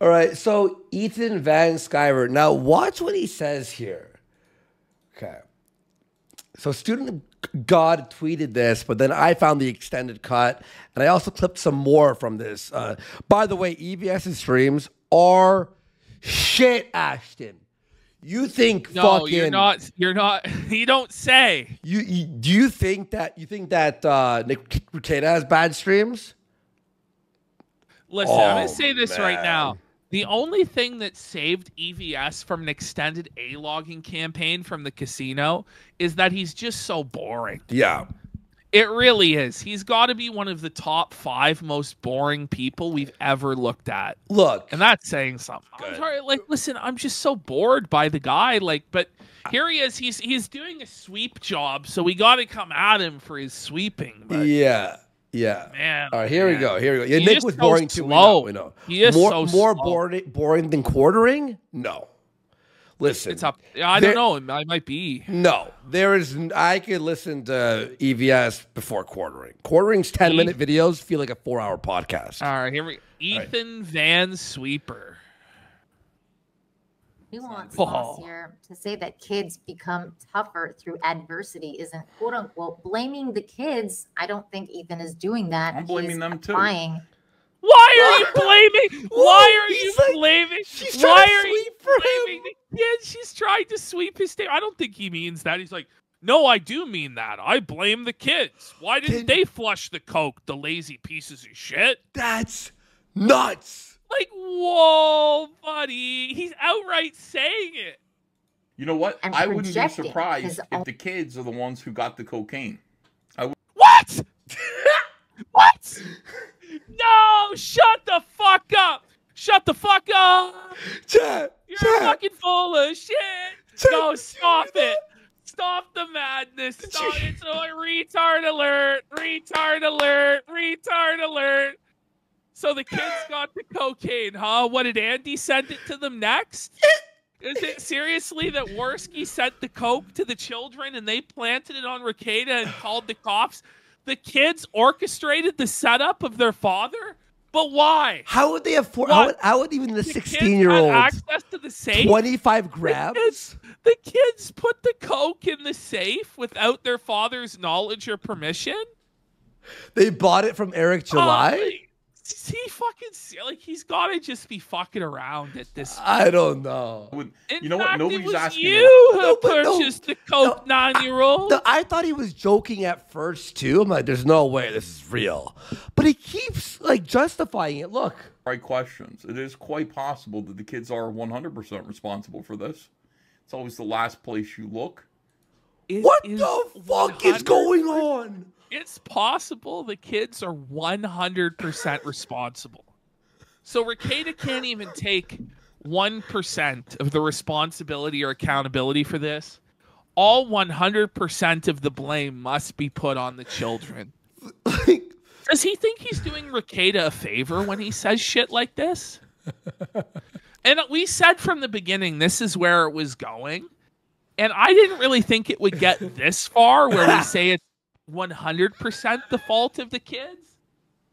All right, so Ethan Van Sciver. Now watch what he says here. Okay. So Student God tweeted this, but then I found the extended cut, and I also clipped some more from this. By the way, EVS's streams are shit, Ashton. You think No, fucking you're not. You're not. You don't say. you do you think that Nick Rekieta has bad streams? Listen, I'm Oh, gonna say this right man. now. The only thing that saved EVS from an extended A-logging campaign from the casino is that he's just so boring. Yeah. It really is. He's got to be one of the top 5 most boring people we've ever looked at. Look, And that's saying something. I'm sorry, like, listen, I'm just so bored by the guy. Like, but here he is. He's doing a sweep job, so we got to come at him for his sweeping. But yeah. Yeah. man, All right, here we go. Yeah, He's Nick just was so boring too. slow. We know. He is more, so more slow. boring than quartering? No. Listen. It's up. I don't know. It might be. No. There is I could listen to EVS before quartering. Quartering's 10-minute videos feel like a 4-hour podcast. All right, here we go. Ethan Van Sweeper. He wants Oh. us here to say that kids become tougher through adversity isn't quote unquote blaming the kids. I don't think Ethan is doing that. I'm blaming them too. Applying. Why are you blaming? Why are you blaming? she's Why trying to are you sweep for blaming the kid? She's trying to sweep his day. I don't think he means that. He's like, no, I do mean that. I blame the kids. Why didn't they flush the coke, the lazy pieces of shit? That's nuts. Like, whoa, buddy. He's outright saying it. You know what? And I wouldn't be projecting surprised his if the kids are the ones who got the cocaine. What? What? No, shut the fuck up. Shut the fuck up. Chat. You're fucking full of shit. No, stop it. Stop the madness. Stop. It's a retard alert. Retard alert. Retard alert. So the kids got the cocaine, huh? What did Andy send it to them next? Is it seriously that Worski sent the coke to the children and they planted it on Rekieta and called the cops? The kids orchestrated the setup of their father? But why? How would they afford? How would even the The kids 16-year-old had access to the safe? 25 grams? The kids put the coke in the safe without their father's knowledge or permission? They bought it from Eric July? He fucking, like, he's got to just be fucking around at this. I don't know. You know what? Nobody's it was asking. you who No, but no. purchased the coke, 9-year-old. I thought he was joking at first too. I'm like, there's no way this is real. But he keeps like justifying it. Look. Right questions. It is quite possible that the kids are 100% responsible for this. It's always the last place you look. What the fuck is going on? It's possible the kids are 100% responsible. So Rekieta can't even take 1% of the responsibility or accountability for this. All 100% of the blame must be put on the children. Does he think he's doing Rekieta a favor when he says shit like this? And we said from the beginning this is where it was going. And I didn't really think it would get this far where we say it's 100% the fault of the kids.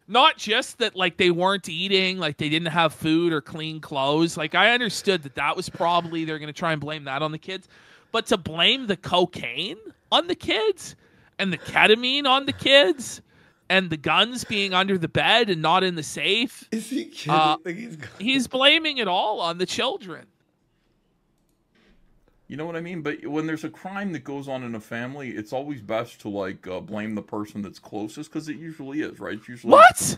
Not just that, like, they weren't eating, like they didn't have food or clean clothes. Like, I understood that was probably, they're going to try and blame that on the kids. But to blame the cocaine on the kids and the ketamine on the kids and the guns being under the bed and not in the safe. Is he kidding? He's blaming it all on the children. You know what I mean? But when there's a crime that goes on in a family, it's always best to like blame the person that's closest, because it usually is, right? It's usually what?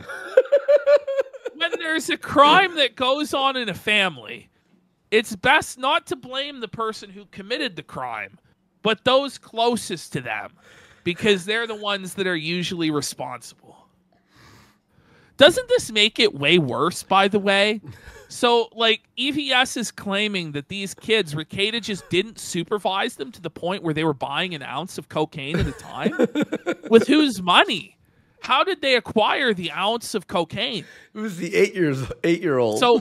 When there's a crime that goes on in a family, it's best not to blame the person who committed the crime, but those closest to them, because they're the ones that are usually responsible. Doesn't this make it way worse, by the way? So, like, EVS is claiming that these kids, Rekieta just didn't supervise them to the point where they were buying an ounce of cocaine at a time? With whose money? How did they acquire the ounce of cocaine? It was the 8-year-old. So,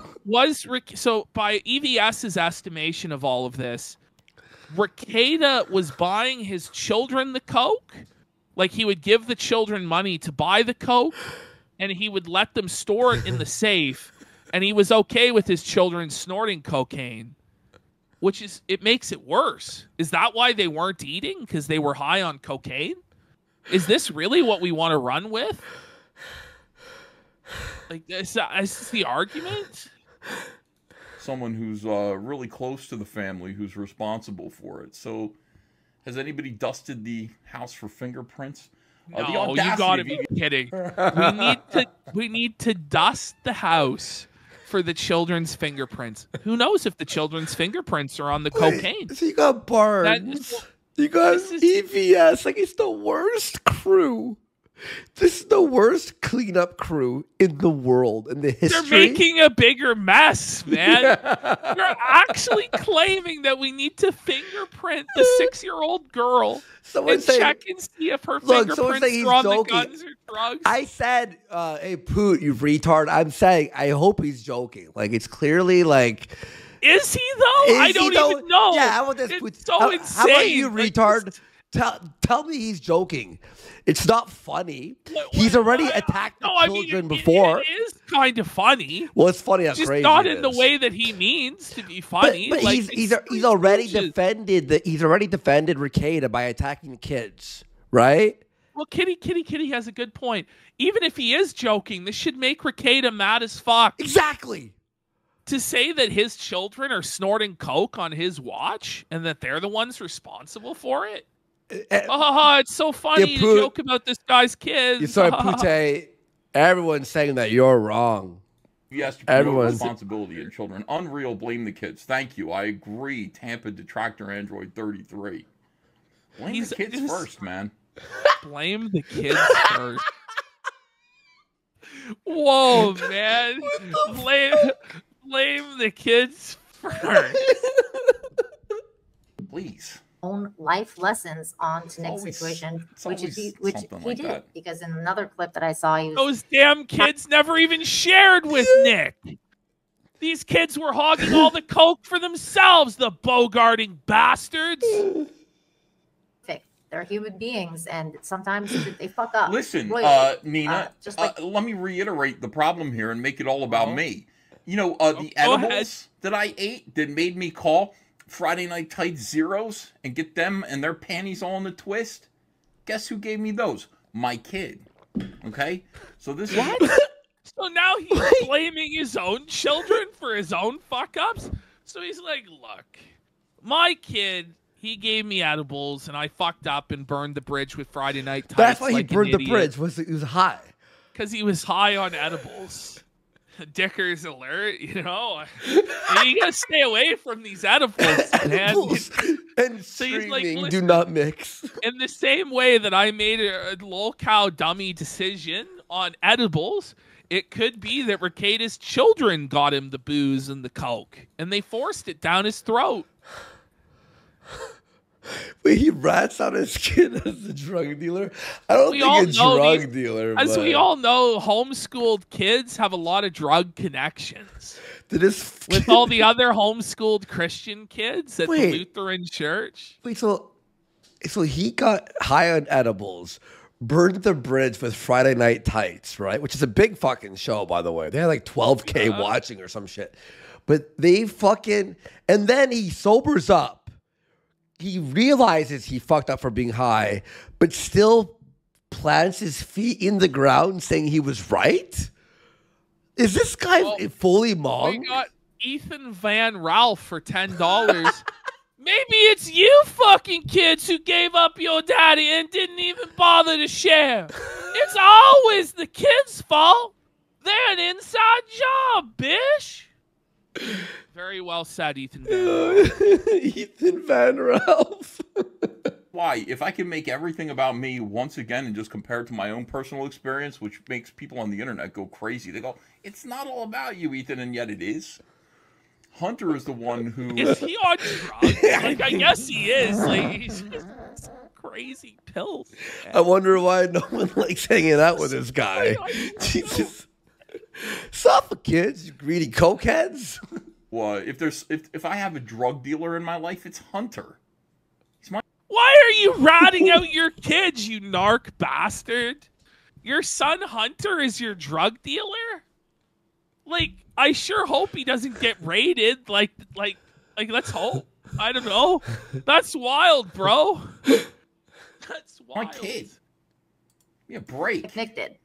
by EVS's estimation of all of this, Rekieta was buying his children the coke? Like, he would give the children money to buy the coke, and he would let them store it in the safe, and he was okay with his children snorting cocaine, which is, it makes it worse. Is that why they weren't eating? Because they were high on cocaine? Is this really what we want to run with? Like, is this the argument? Someone who's really close to the family who's responsible for it. So, has anybody dusted the house for fingerprints? No, you gotta be kidding. We need to dust the house for the children's fingerprints. Who knows if the children's fingerprints are on the cocaine? So you got Barnes. You got EVS. Like, it's the worst crew. This is the worst cleanup crew in the world, in the history. They're making a bigger mess, man. You're actually claiming that we need to fingerprint the 6-year-old girl and check and see if her fingerprints are on the guns or drugs. I said, hey, Poot, you retard. I'm saying, I hope he's joking. Like, it's clearly like... Is he, though? I don't even know. Yeah, how about this, Poot? It's so insane. How about you, retard? Tell me he's joking. It's not funny. He's already attacked the children before. It is kind of funny. Well, it's funny how just crazy not it in is. the way that he means to be funny. But like, he's already defended Rekieta by attacking the kids, right? Well, Kitty has a good point. Even if he is joking, this should make Rekieta mad as fuck. Exactly. To say that his children are snorting coke on his watch and that they're the ones responsible for it. It's so funny to joke about this guy's kids. Sorry, Pute. Everyone's saying that you're wrong. Yes, everyone's responsibility in children. Unreal, blame the kids. Thank you. I agree. Tampa Detractor Android 33. Blame the kids first, man. Blame the kids first. Whoa, man. Blame the kids first. Please. Own life lessons on to Nick's situation, which he did. Because in another clip that I saw, he was, those damn kids never even shared with Nick. These kids were hogging all the coke for themselves, the bogarting bastards. They're human beings, and sometimes they fuck up. Listen, Nina, let me reiterate the problem here and make it all about me. You know, the edibles that I ate that made me call Friday Night Tight Zeros and get them and their panties all in a twist. Guess who gave me those? My kid. Okay? So this is... So now he's blaming his own children for his own fuck-ups? So he's like, look, my kid, he gave me edibles and I fucked up and burned the bridge with Friday Night Tights. That's why he burned the bridge. He was high. Because he was high on edibles. Dickers alert, you know. You gotta stay away from these edibles, man. Edibles and so streaming like, do not mix. In the same way that I made a lol cow dummy decision on edibles, it could be that Rekieta's children got him the booze and the coke, and they forced it down his throat. Wait, he rats out his kid as a drug dealer? I don't think a drug dealer. As we all know, homeschooled kids have a lot of drug connections. With all the other homeschooled Christian kids at the Lutheran church. Wait, so he got high on edibles, burned the bridge with Friday Night Tights, right? Which is a big fucking show, by the way. They had like 12K watching or some shit. But they fucking... And then he sobers up. He realizes he fucked up for being high, but still plants his feet in the ground saying he was right? Is this guy fully mong? We got Ethan Van Ralph for $10. Maybe it's you fucking kids who gave up your daddy and didn't even bother to share. It's always the kids' fault. They're an inside job, bitch. Very well said, Ethan Van Ralph. Ethan Van Ralph. Why? If I can make everything about me once again and just compare it to my own personal experience, which makes people on the internet go crazy. They go, it's not all about you, Ethan, and yet it is. Hunter is the one who... Is he on drugs? Like, I guess he is. Like, he's just crazy pills. Man. I wonder why no one likes hanging out with this guy. Jesus. Stop, kids, you greedy cokeheads. Well, if I have a drug dealer in my life, it's Hunter. Why are you ratting out your kids, you narc bastard? Your son Hunter is your drug dealer? Like, I sure hope he doesn't get raided. Like, let's hope. I don't know. That's wild, bro. That's wild. My kid. Yeah, break. Convicted.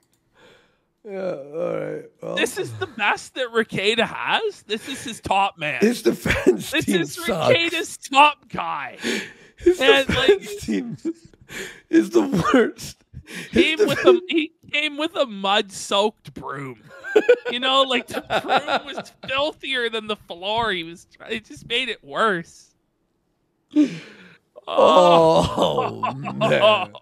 Yeah, all right. Well, This is the best that Rekieta has. This is his top man. his defense This team is sucks. Rekieta's top guy. His and, defense team is the worst. He came with a mud-soaked broom. You know, like the broom was filthier than the floor. It just made it worse. Oh man.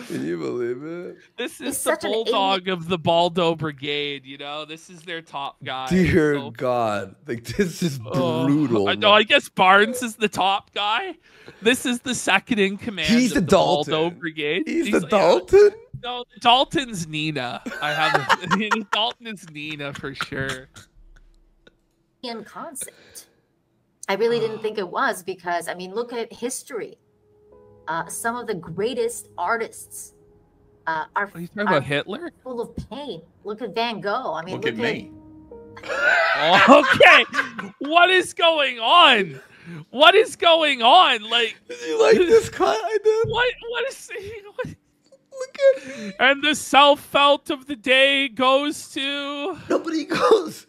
Can you believe it? This is He's the such an bulldog of the Baldo Brigade, you know? This is their top guy. Dear So- God. Like, this is brutal. No, I guess Barnes is the top guy. This is the second in command He's of the Baldo Dalton. Brigade. He's the yeah. Dalton? No, Dalton's Nina. I have Dalton is Nina for sure. In concept. I really didn't think it was because, I mean, look at history. Some of the greatest artists are Are you talking about Hitler? full of pain. Look at Van Gogh. I mean, Look at me. Okay. What is going on? What is going on? Like, Did you like this cut I did? what is what, Look at me. and the self-felt of the day goes to Nobody goes.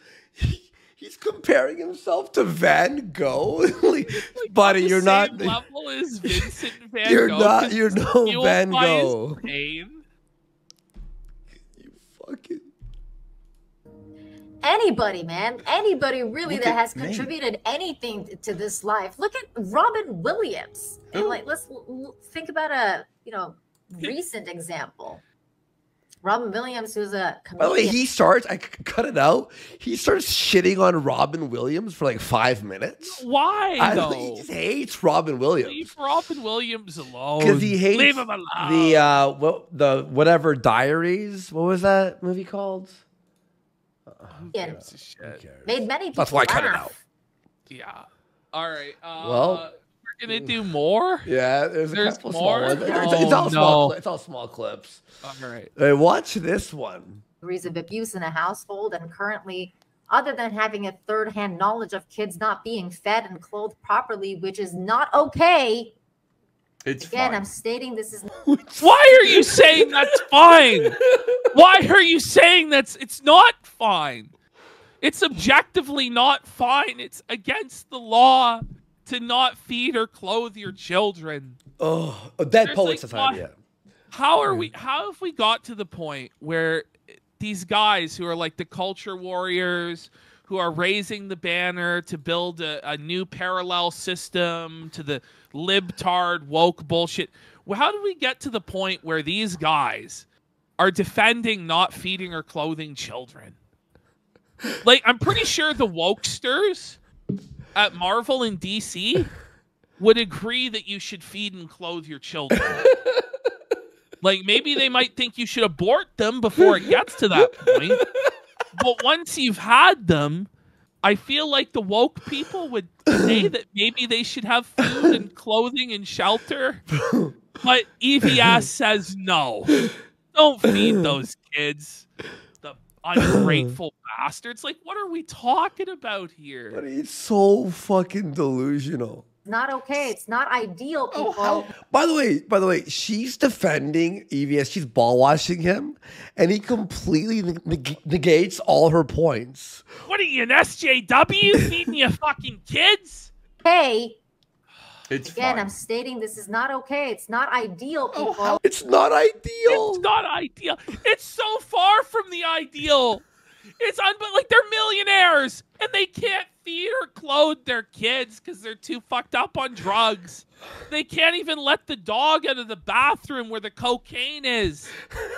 He's comparing himself to Van Gogh. Like, buddy, the you're not. same level as Vincent Van You're Gogh. not. 'cause You're he's no fueled Van by his Gogh. pain. You fucking. anybody, man. Anybody really Look that at has me. contributed anything to this life. Look at Robin Williams. And Who? like, let's think about a, recent example. Robin Williams, who's a By the way, comedian. he starts. I cut it out. He starts shitting on Robin Williams for like 5 minutes. Why He though? just hates Robin Williams Leave Robin Williams alone. because he hates Leave him alone. the whatever Diaries. What was that movie called? Yeah, Gives a shit. made many people That's why I cut it laugh. out. Yeah. All right. Well, we're gonna do more. Yeah, there's There's a couple more? small ones. Oh, It's all small. no. It's all small clips. All right. Hey, watch this one. Degrees of abuse in a household, and currently, other than having a third-hand knowledge of kids not being fed and clothed properly, which is not okay. It's Again, fine. I'm stating this is Why are you saying that's fine? Why are you saying it's not fine? It's objectively not fine. It's against the law to not feed or clothe your children. Oh, a Dead There's Poet like Society. what- Yeah. How have we got to the point where these guys who are like the culture warriors, who are raising the banner to build a new parallel system to the libtard woke bullshit, well, how do we get to the point where these guys are defending not feeding or clothing children? Like, I'm pretty sure the wokesters at Marvel and DC would agree that you should feed and clothe your children. Like, maybe they might think you should abort them before it gets to that point. But once you've had them, I feel like the woke people would say that maybe they should have food and clothing and shelter. But EVS says no. Don't feed those kids. The ungrateful bastards. Like, what are we talking about here? But he's so fucking delusional. not okay. It's not ideal, people. By the way, she's defending EVS. She's ball washing him, and he completely negates all her points. What are you, an SJW feeding you fucking kids? Hey, It's again, fine. I'm stating this is not okay. It's not ideal, people. It's not ideal. It's not ideal. It's so far from the ideal. It's like they're millionaires and they can't feed or clothe their kids because they're too fucked up on drugs. They can't even let the dog out of the bathroom where the cocaine is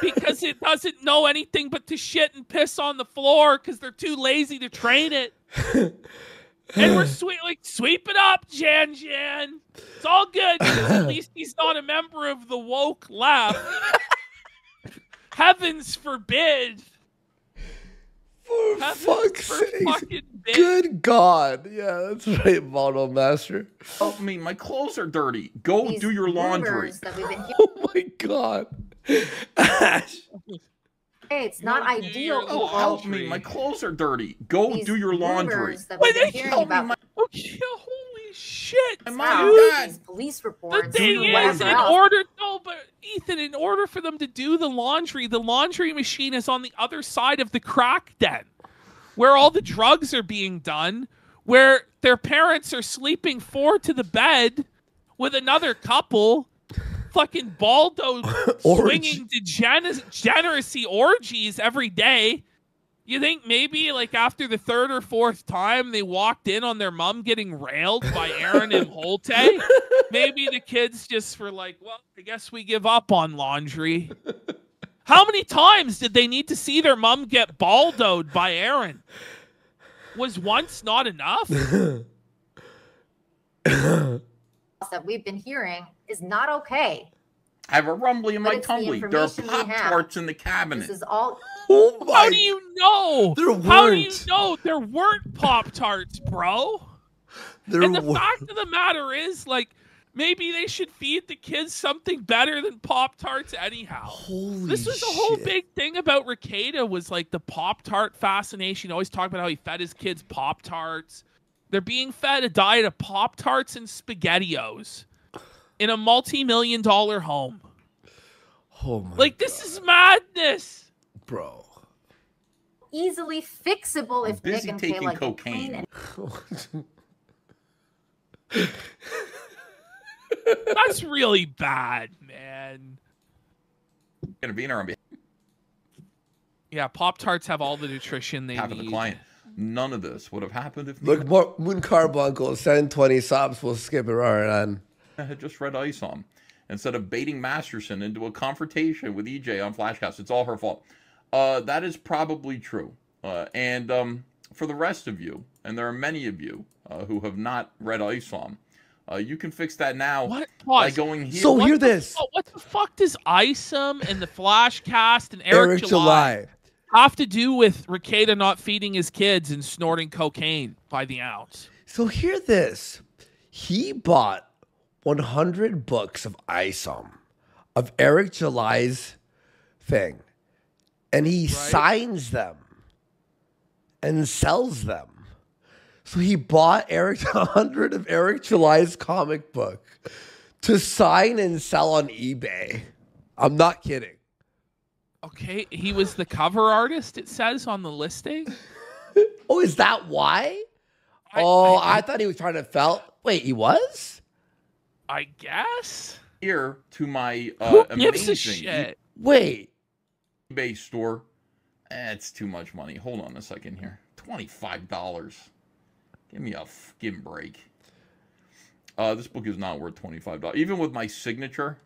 because it doesn't know anything but to shit and piss on the floor because they're too lazy to train it. And we're sweep it up, Jan. It's all good because at least he's not a member of the woke left. Heavens forbid. For fuck's sake. Fucking big. Good God. Yeah, that's right, Model Master. Help me, my clothes are dirty. Go These do your laundry. rumors that we've been Oh my God. Ash. Hey, it's not ideal. Oh, help me! My clothes are dirty. Go do your laundry. But they hearing about. Okay, holy shit! These police reports. The thing is, Ethan, in order for them to do the laundry machine is on the other side of the crack den, where all the drugs are being done, where their parents are sleeping 4 to the bed with another couple, fucking baldo swinging degeneracy orgies every day. You think maybe like after the 3rd or 4th time they walked in on their mom getting railed by Aaron and Holte, maybe the kids just were like, well, I guess we give up on laundry. How many times did they need to see their mom get baldoed by Aaron? Was once not enough? That we've been hearing is not okay. I have a rumbly in my tumbly. There are Pop-Tarts in the cabinet. This is all. How do you know? How do you know there weren't Pop-Tarts, bro? And the fact of the matter is, like, maybe they should feed the kids something better than Pop-Tarts anyhow. This was the whole big thing about Rekieta was, like, the Pop-Tart fascination. He always talked about how he fed his kids Pop-Tarts. They're being fed a diet of Pop-Tarts and SpaghettiOs in a multi-million-dollar home. Oh my God. This is madness. Bro. Easily fixable if busy Nick and taking Kayla cocaine. That's really bad, man. Gonna be in our Yeah, Pop-Tarts have all the nutrition they need. The client. None of this would have happened if Look, Moon Carbuncle, 720 subs, we'll skip it right on. I had just read Ice on. Instead of baiting Masterson into a confrontation with EJ on Flashcast, it's all her fault. That is probably true. And for the rest of you, and there are many of you who have not read Ice on, you can fix that now by going here. So hear this. What the fuck does Isom and the Flashcast and Eric July have to do with Rekieta not feeding his kids and snorting cocaine by the ounce? So hear this. He bought 100 books of Isom, of Eric July's thing, and he signs them and sells them. So he bought 100 of Eric July's comic book to sign and sell on eBay. I'm not kidding. Okay, he was the cover artist, it says on the listing. Oh, is that why? I thought he was trying to Wait, he was? I guess. Here to my Who gives amazing a shit? Wait. eBay store. It's too much money. Hold on a second here. $25. Give me a fucking break. This book is not worth $25. Even with my signature.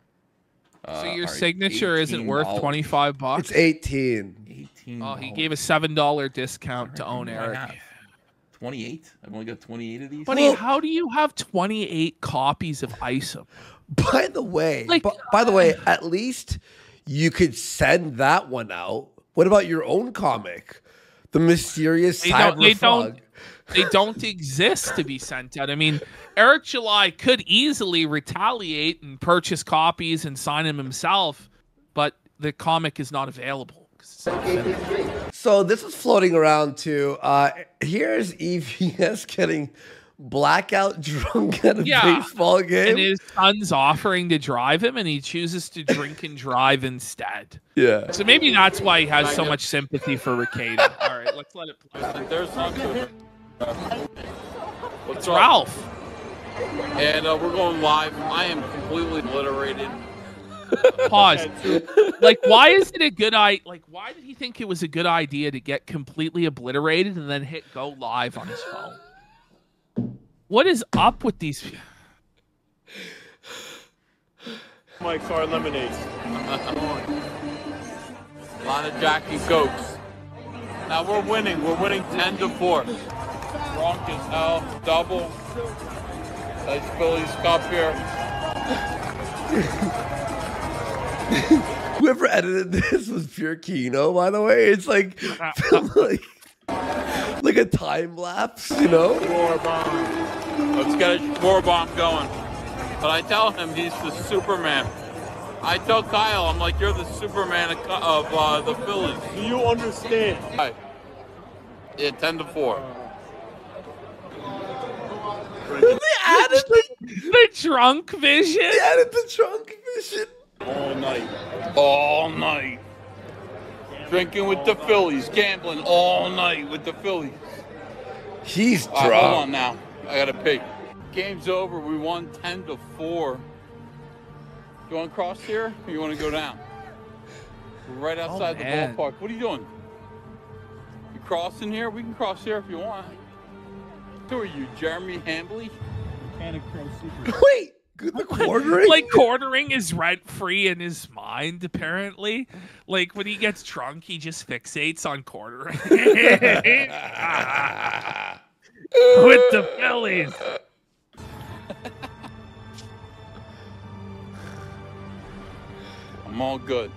So your signature isn't worth $25? It's 18. Oh, he gave a $7 discount to own Eric. 28? I've only got 28 of these. Buddy, how do you have 28 copies of Isom? By the way, at least you could send that one out. What about your own comic? The Mysterious Cyber Frog. They don't exist to be sent out. I mean, Eric July could easily retaliate and purchase copies and sign them himself, but the comic is not available. So this was floating around too. Here's EVS getting blackout drunk at a baseball game. And his son's offering to drive him, and he chooses to drink and drive instead. Yeah. So maybe that's why he has so much sympathy for Rekieta. All right, let's let it play. There's What's Ralph? And we're going live. I am completely obliterated. Pause. Like, why is it a good idea? Like, why did he think it was a good idea to get completely obliterated and then hit go live on his phone? What is up with these? Mike's our lemonade. A lot of Jackie Cokes. Now we're winning. We're winning 10-4. Drunk as hell. Double. Nice Phillies Cup here. Whoever edited this was pure Kino, by the way. It's like a time lapse, you know? Roar bomb. Let's get a roar bomb going. But I tell him he's the Superman. I tell Kyle, I'm like, you're the Superman of the Phillies. Do you understand? Right. Yeah, 10-4. They added the drunk vision. They added the drunk vision. All night. All night. Drinking with the Phillies, gambling all night with the Phillies. He's drunk. Hold on now. I gotta pee. Game's over. We won 10-4. You want to cross here, or you want to go down? We're right outside the ballpark. What are you doing? You crossing here? We can cross here if you want. Who are you, Jeremy Hambley? Mechanic Pro Secret. Wait, the quartering? Like quartering is rent free in his mind. Apparently, like when he gets drunk, he just fixates on quartering with the Phillies. I'm all good.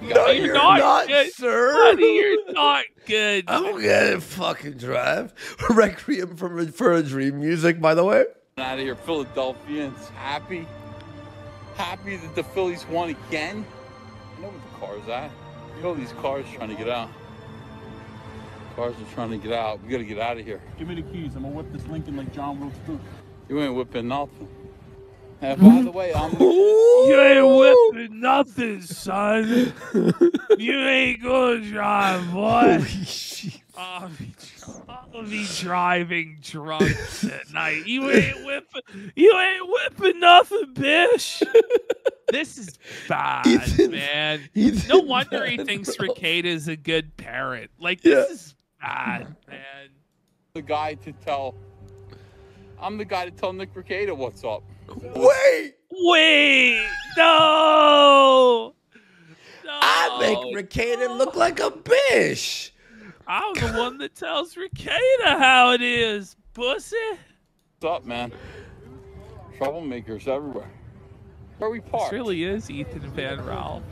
No, you're not good, sir. Buddy, you're not good. I'm gonna fucking drive. Requiem for a Dream music, by the way. Out of here, Philadelphians. Happy that the Phillies won again. I know where the car's at. Look at all these cars trying to get out. Cars are trying to get out. We gotta get out of here. Give me the keys. I'm gonna whip this Lincoln like John Wilkes Booth. You ain't whipping nothing. And by the way, You ain't whipping nothing, son. You ain't gonna drive, boy. I'll be driving drunk at night. You ain't whipping nothing, bitch. This is bad, man. No wonder he thinks Ricada's a good parent. Like, this is bad, man. I'm the guy to tell Nick Ricada what's up. Wait, no. I make Ricada look like a bitch. I'm the one that tells Ricada how it is, pussy. What's up, man? Troublemakers everywhere. Where are we parked? This really is Ethan Van Ralph.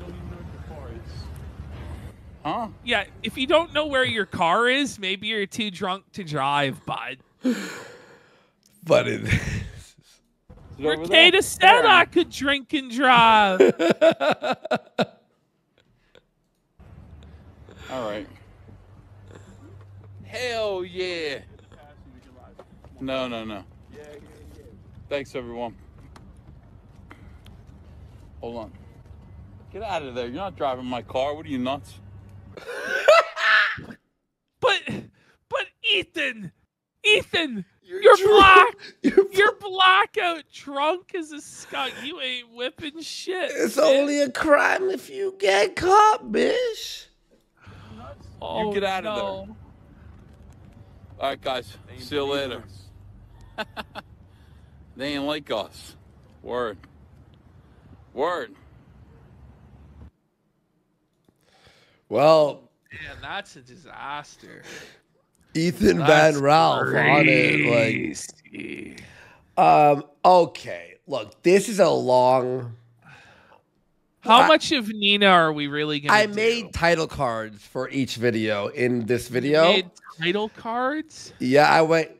Huh? Yeah, if you don't know where your car is, maybe you're too drunk to drive, bud. But it Ricada said I could drink and drive. All right. Hell yeah. No. Thanks, everyone. Hold on. Get out of there. You're not driving my car. What are you, nuts? But Ethan, you're blackout drunk as a skunk. You ain't whipping shit. It's only a crime if you get caught, bitch. Oh, You get out of there. All right, guys. See you later. They ain't like us. Word. Well, Man, that's a disaster. Ethan Van Ralph on it, like, okay. Look, this is a long. How much of Nina are we really gonna I made title cards for each video in this video. You made title cards? Yeah, I went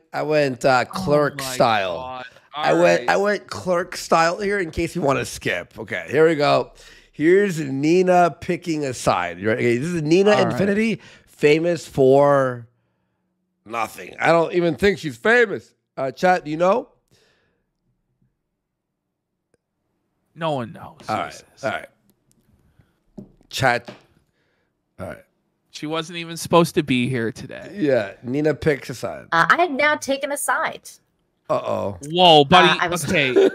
clerk style. I went clerk style here in case you want to skip. Okay, here we go. Here's Nina picking a side. Okay, this is Nina Infinity, famous for nothing. I don't even think she's famous. Chat, do you know? No one knows. All right. Chat. All right. She wasn't even supposed to be here today. Yeah, Nina picks a side. I have now taken a side. Uh-oh. Whoa, buddy. I was Okay.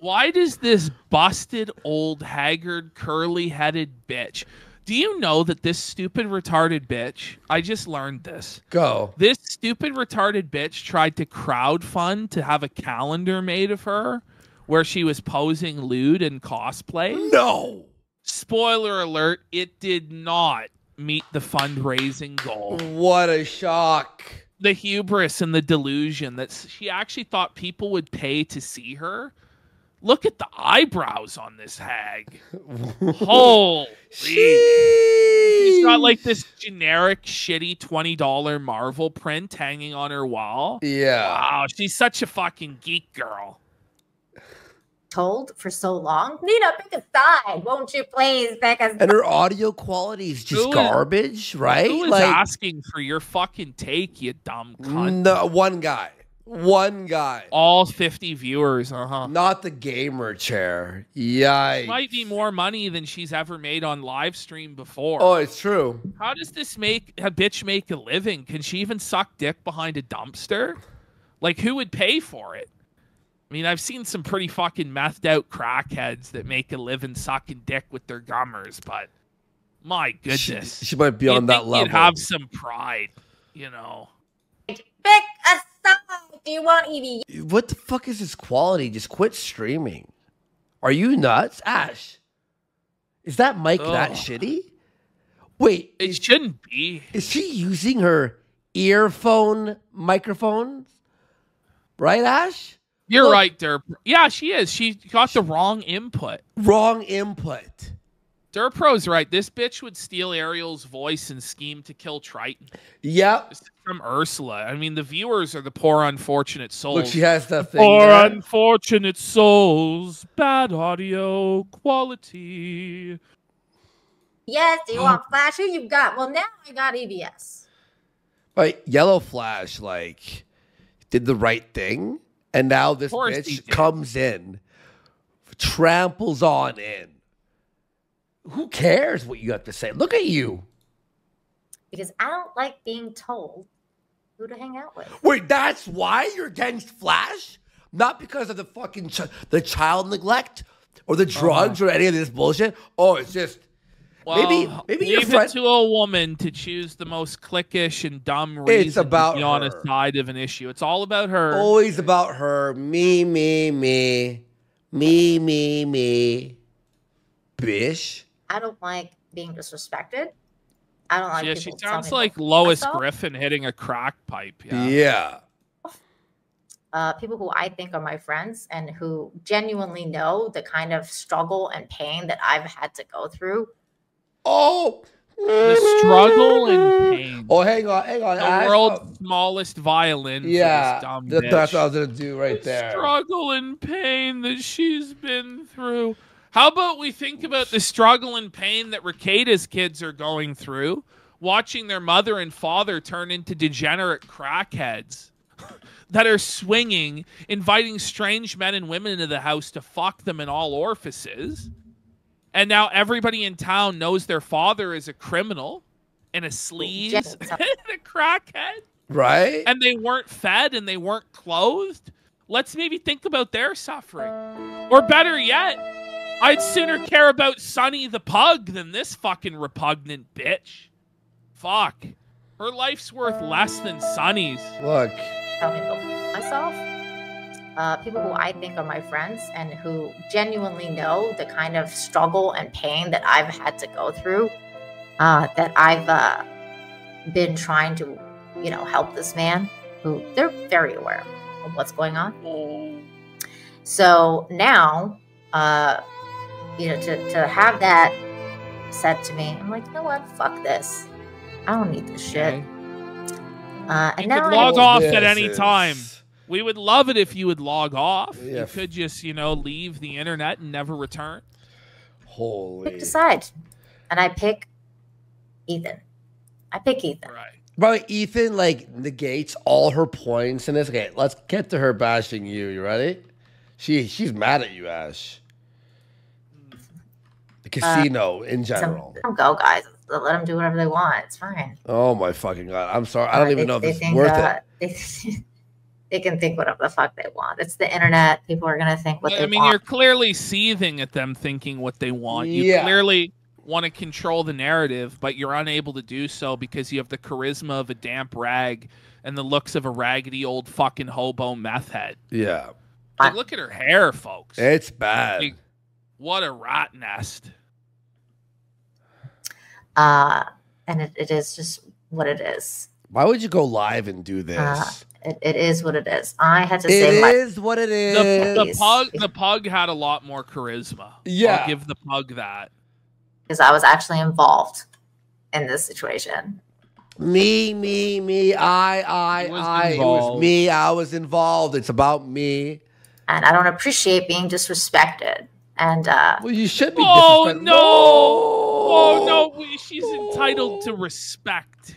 Why does this busted, old, haggard, curly-headed bitch... Do you know that this stupid, retarded bitch... I just learned this. Go. This stupid, retarded bitch tried to crowdfund to have a calendar made of her where she was posing lewd and cosplay. No. Spoiler alert, it did not meet the fundraising goal. What a shock. The hubris and the delusion that she actually thought people would pay to see her. Look at the eyebrows on this hag. Holy. She's got like this generic shitty $20 Marvel print hanging on her wall. Yeah. Wow, she's such a fucking geek girl. told for so long. Nina, pick a side. Won't you please pick a side? And her audio quality is just garbage, right? Who is asking for your fucking take, you dumb cunt? No, one guy. One guy. All 50 viewers, Not the gamer chair. Yikes. Might be more money than she's ever made on live stream before. Oh, it's true. How does this make a bitch make a living? Can she even suck dick behind a dumpster? Like, who would pay for it? I mean, I've seen some pretty fucking methed out crackheads that make a living sucking dick with their gummers, but my goodness. She might be on that level. You'd have some pride, you know. Pick a side. Do you want EVS? What the fuck is this quality? Just quit streaming. Are you nuts? Ash, is that mic that shitty? Wait. It shouldn't be. Is she using her earphone microphones? Right, Ash? You're right, Derp. Yeah, she is. She got the wrong input. Wrong input. Derpro's right. This bitch would steal Ariel's voice and scheme to kill Triton. Yep. From Ursula. I mean, the viewers are the poor unfortunate souls. Look, she has that thing. Poor unfortunate souls. Bad audio quality. Yes, do you want Flash? Who you got? Well, now I got EVS. But Yellow Flash, like, did the right thing. And now this bitch comes in, tramples on in. Who cares what you have to say? Look at you. Because I don't like being told who to hang out with. Wait, that's why you're against Flash? Not because of the fucking the child neglect or the drugs or any of this bullshit? Oh, it's just... Well, maybe leave it to a woman to choose the most cliquish and dumb reason to be on a side of an issue. It's all about her. Always about her. Me, me, me. Me, me, me. Bish. I don't like being disrespected. I don't like she sounds like Lois Griffin hitting a crack pipe. Yeah. People who I think are my friends and who genuinely know the kind of struggle and pain that I've had to go through. Oh, the struggle and pain. Oh, hang on. The world's smallest violin. Yeah, for this dumb that's what I was gonna do right there. Struggle and pain that she's been through. How about we think about the struggle and pain that Rekida's kids are going through, watching their mother and father turn into degenerate crackheads that are swinging, inviting strange men and women into the house to fuck them in all orifices. And now everybody in town knows their father is a criminal and a sleaze and a crackhead. Right. And they weren't fed and they weren't clothed. Let's maybe think about their suffering. Or better yet, I'd sooner care about Sunny the pug than this fucking repugnant bitch. Fuck. Her life's worth less than Sunny's. Look. Tell me about myself. People who I think are my friends and who genuinely know the kind of struggle and pain that I've had to go through, that I've been trying to, help this man, who they're very aware of what's going on. So now, to have that said to me, I'm like, you know what? Fuck this. I don't need this shit. And you now could log off at any time. We would love it if you would log off. Yeah. You could just, leave the internet and never return. Holy. Pick a side. And I pick Ethan. Right. Probably Ethan, negates all her points in this. Okay, let's get to her bashing you. You ready? She's mad at you, Ash. The casino in general. Let them go, guys. Let them do whatever they want. It's fine. Oh, my fucking God. I'm sorry. I don't even know if it's worth it. They can think whatever the fuck they want. It's the internet. People are going to think what they want. I mean, you're clearly seething at them thinking what they want. You clearly want to control the narrative, but you're unable to do so because you have the charisma of a damp rag and the looks of a raggedy old fucking hobo meth head. Yeah. Look at her hair, folks. It's bad. What a rat nest. And it is just what it is. Why would you go live and do this? It is what it is. I had to say it is what it is. The pug had a lot more charisma. Yeah. I'll give the pug that. Because I was actually involved in this situation. Me, I. It was me. I was involved. It's about me. and I don't appreciate being disrespected. And well, you should be disrespected. No! Oh no, she's entitled to respect.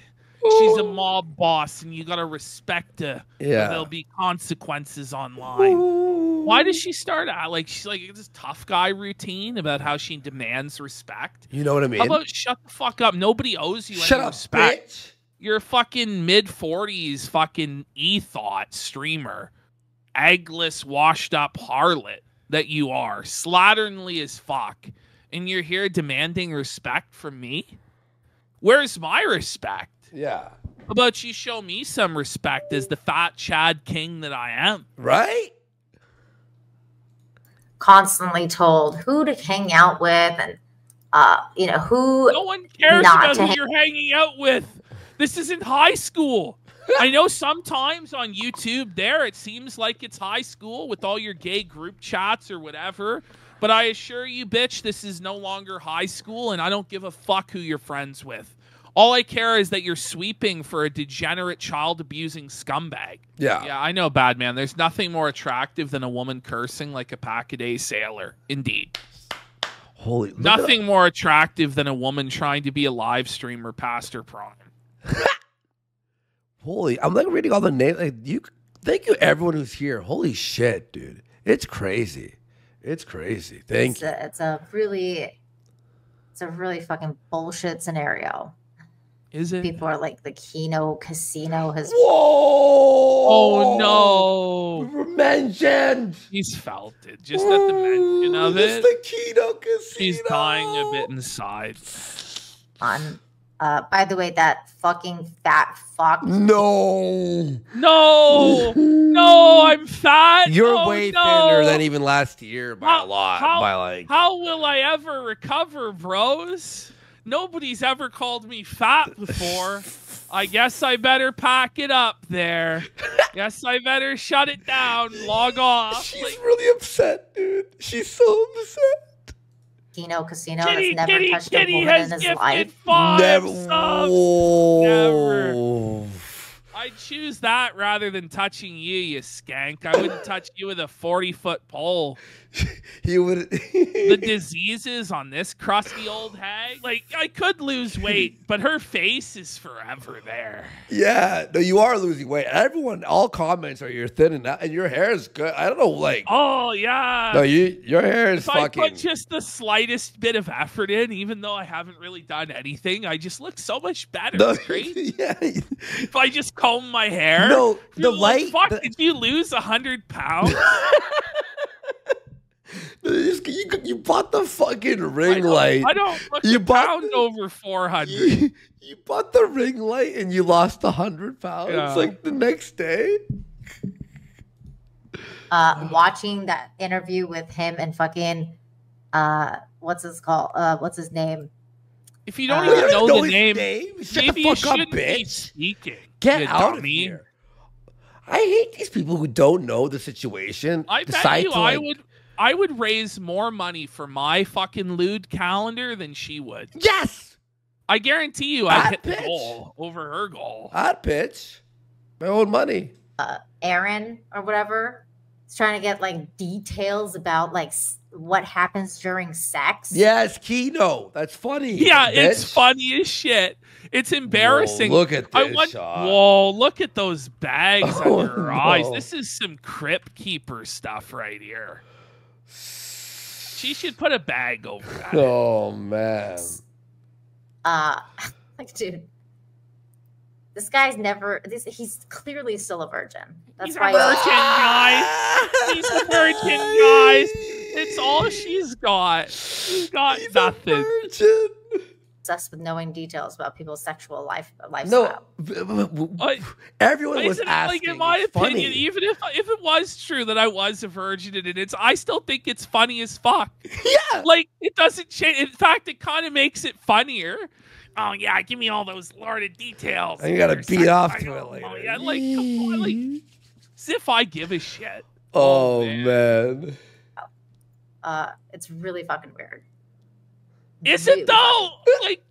She's a mob boss, and you gotta respect her. Yeah. Or there'll be consequences online. Why does she start out like she's like this tough guy routine about how she demands respect? You know what I mean? How about shut the fuck up? Nobody owes you any respect. Bitch. You're a fucking mid-40s fucking e-thought streamer. Eggless, washed-up harlot that you are. Slatternly as fuck. And you're here demanding respect from me? Where's my respect? Yeah. How about you show me some respect as the fat Chad King that I am? Right? Constantly told who to hang out with and, you know, who... No one cares about who you're hanging out with. This isn't high school. I know sometimes on YouTube there, it seems like it's high school with all your gay group chats or whatever. But I assure you, bitch, this is no longer high school, and I don't give a fuck who you're friends with. All I care is that you're sweeping for a degenerate, child-abusing scumbag. Yeah. Yeah, I know, bad man. There's nothing more attractive than a woman cursing like a pack-a-day sailor. Indeed. Holy. Nothing more attractive than a woman trying to be a live streamer past her prime. Holy, I'm like reading all the names. Like, thank you everyone who's here. Holy shit, dude. It's crazy. It's crazy. Thank you. It's a really fucking bullshit scenario. Is it? People are like, the Kino casino has... Whoa! Oh, no. Mentioned. He's felt it. Just at the mention of it. It's the Kino casino. She's dying a bit inside. By the way, that fucking fat fuck. No, I'm fat. You're way thinner than even last year by a lot. How will I ever recover, bros? Nobody's ever called me fat before. I guess I better pack it up there. Guess I better shut it down, log off. She's really upset, dude. She's so upset. Kino casino has never touched a woman in his life. Never. Never. I'd choose that rather than touching you, you skank. I wouldn't touch you with a 40-foot pole. You would. The diseases on this crusty old hag. Like, I could lose weight, but her face is forever there. Yeah, no, you are losing weight. Everyone, all comments are you're thin and your hair is good. I don't know, like. Oh yeah. No, your hair is if fucking. I put just the slightest bit of effort in, even though I haven't really done anything, I just look so much better. No, right? Yeah. If I just comb my hair. No, the light. Fuck, did you lose 100 pounds? You bought the fucking ring light. I don't look a pound over 400. You bought the ring light and you lost 100 pounds like the next day. Watching that interview with him and fucking what's his name? If you don't even know the name, maybe you shouldn't be speaking. Get out of here. I hate these people who don't know the situation. I bet you I would raise more money for my fucking lewd calendar than she would. Yes! I guarantee you I'd hit the goal over her goal. I'd pitch. My own money. Aaron or whatever is trying to get like details about like what happens during sex. Yes, Kino. That's funny. Yeah, it's funny as shit. It's embarrassing. Whoa, look at this shot. Whoa, look at those bags under her eyes. This is some Crypt Keeper stuff right here. She should put a bag over that. Oh, man. Like, dude, this guy's he's clearly still a virgin. He's a virgin, guys. He's a virgin, guys. It's all she's got. She's got nothing. Virgin. Obsessed with knowing details about people's sexual lifestyle. No, everyone was asking. Like, in my opinion, even if it was true that I was a virgin and I still think it's funny as fuck. Yeah, like it doesn't change. In fact, it kind of makes it funnier. Oh yeah, give me all those larded details. And you gotta beat off to it later. Oh, yeah, like come on, like as if I give a shit. Oh man. It's really fucking weird. Is it though? Like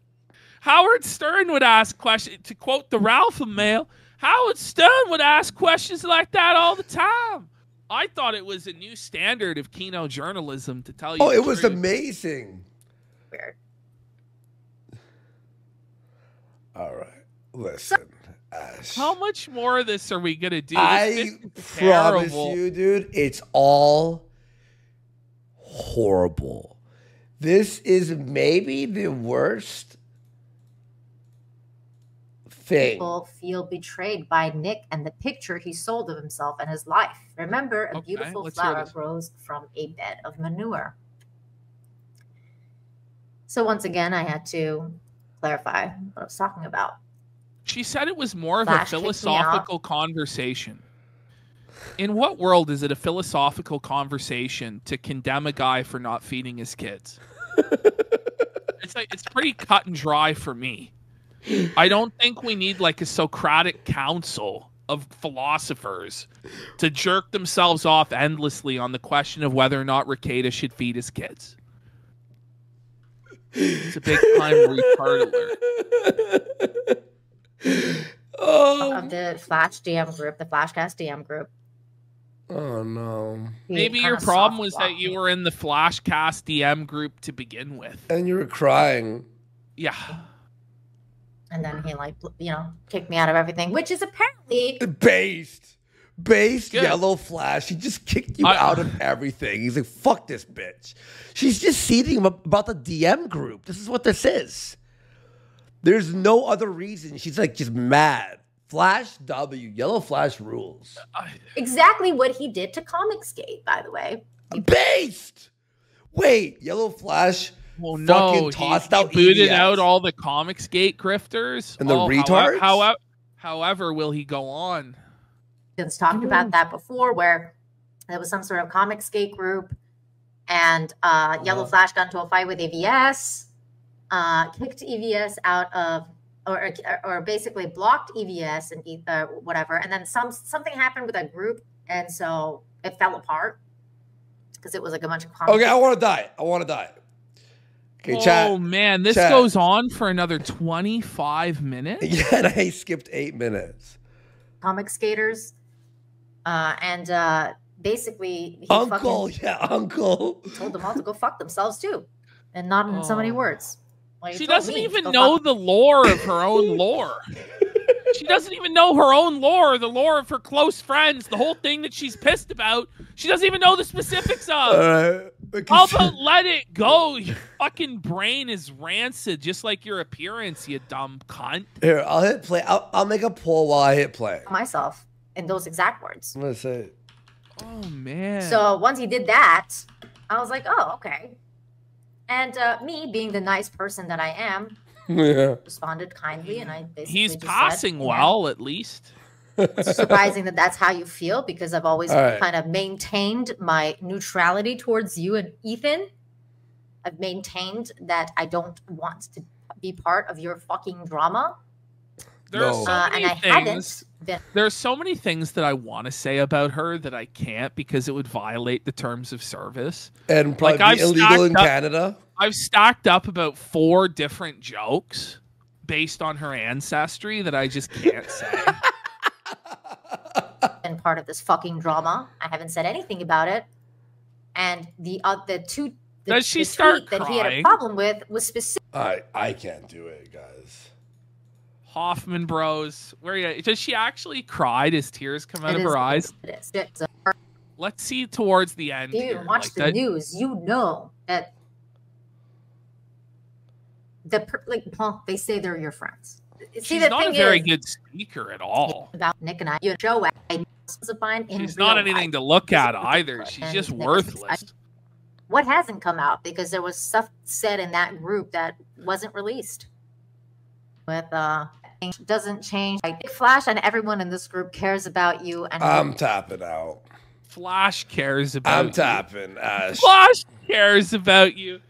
Howard Stern would ask questions. To quote the Ralph mail, Howard Stern would ask questions like that all the time. I thought it was a new standard of Kino journalism, to tell you. Oh, it was amazing. Weird. All right, listen, Ash. How much more of this are we gonna do? I promise you, dude, it's all horrible. This is maybe the worst thing. People feel betrayed by Nick and the picture he sold of himself and his life. Remember, a beautiful flower grows from a bed of manure. So once again, I had to clarify what I was talking about. She said it was more of a philosophical conversation. In what world is it a philosophical conversation to condemn a guy for not feeding his kids? It's pretty cut and dry for me. I don't think we need like a Socratic council of philosophers to jerk themselves off endlessly on the question of whether or not Rekieta should feed his kids. It's a big time retard alert. Of the Flash DM group, the Flashcast DM group. Oh no. Maybe your problem was that you were in the Flashcast DM group to begin with. And you were crying. Yeah. And then he, like, kicked me out of everything, which is apparently based Yellow Flash. He just kicked you out of everything. He's like, fuck this bitch. She's just seething about the DM group. This is what this is. There's no other reason. She's like just mad. Flash W. Yellow Flash rules. Exactly what he did to Comicsgate, by the way. Based. Wait, Yellow Flash. Well, no, he booted out all the Comicsgate grifters and the retards. However, will he go on? Vince talked about that before, where there was some sort of Comicsgate group, and Yellow Flash got into a fight with EVS, kicked EVS out of, or basically blocked EVS and whatever, and then something happened with that group, and so it fell apart because it was like a bunch of Comicsgate. Okay, I want to die. Okay, man, this goes on for another 25 minutes? Yeah, and I skipped 8 minutes. Comic skaters. And basically... Uncle told them all to go fuck themselves, too. And not in so many words. Like, she doesn't even know the lore of her own lore. She doesn't even know her own lore, the lore of her close friends, the whole thing that she's pissed about. She doesn't even know the specifics of. How about let it go? Your fucking brain is rancid, just like your appearance, you dumb cunt. Here, I'll hit play. I'll make a poll while I hit play. Myself in those exact words. I'm gonna say. Oh man. So once he did that, I was like, oh, okay. And me being the nice person that I am, responded kindly, and I basically he's passing well, at least. It's surprising that that's how you feel, because I've always kind of maintained my neutrality towards you and Ethan. I've maintained that I don't want to be part of your fucking drama. There's so many things that I want to say about her that I can't, because it would violate the terms of service. And probably be illegal in Canada. I've stacked up about 4 different jokes based on her ancestry that I just can't say. And part of this fucking drama. I haven't said anything about it. And the tweet that he had a problem with was specific. I can't do it, guys. Hoffman Bros. Where are you? Does she actually cry? Does tears come out of her eyes? Let's see towards the end. If you watch the news, you know that they say they're your friends. She's not a very good speaker at all. About Nick and I, you Joe, she's not anything to look at either. She's just worthless. What hasn't come out? Because there was stuff said in that group that wasn't released. With doesn't change. Flash and everyone in this group cares about you. And I'm tapping out. Flash cares about you. I'm tapping, Ash. Flash cares about you.